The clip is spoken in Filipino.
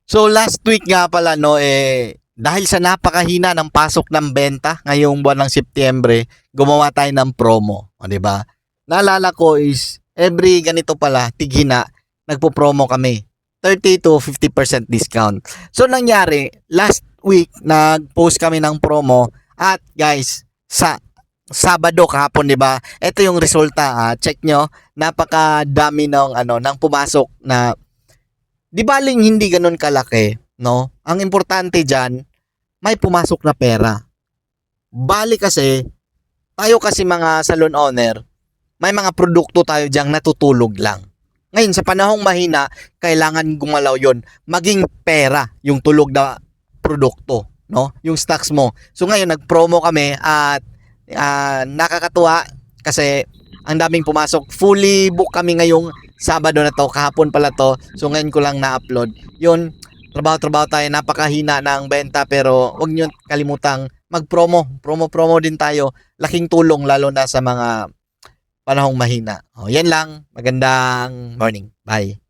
So last week nga pala no dahil sa napakahina ng pasok ng benta ngayong buwan ng Setyembre, gumawa tayo ng promo, o di ba? Naalala ko is every ganito pala, tighina, nagpo-promo kami. 30 to 50% discount. So nangyari, last week nag-post kami ng promo at guys, sa Sabado kahapon, 'di ba? Ito yung resulta, check nyo, napakadami ng pumasok na 'di baling hindi ganoon kalaki, no? Ang importante diyan, may pumasok na pera. Bali kasi, tayo kasi mga salon owner, may mga produkto tayo diyang natutulog lang. Ngayon, sa panahong mahina, kailangan gumalaw yon, maging pera yung tulog na produkto, no? Yung stocks mo. So ngayon, nag-promo kami at nakakatuwa kasi ang daming pumasok. Fully book kami ngayong Sabado na to, kahapon pala to. So ngayon ko lang na-upload. Yun, trabaho-trabaho tayo, napakahina ng benta pero wag niyo kalimutang mag-promo. Promo din tayo. Laking tulong lalo na sa mga panahong mahina. O, yan lang. Magandang morning. Bye.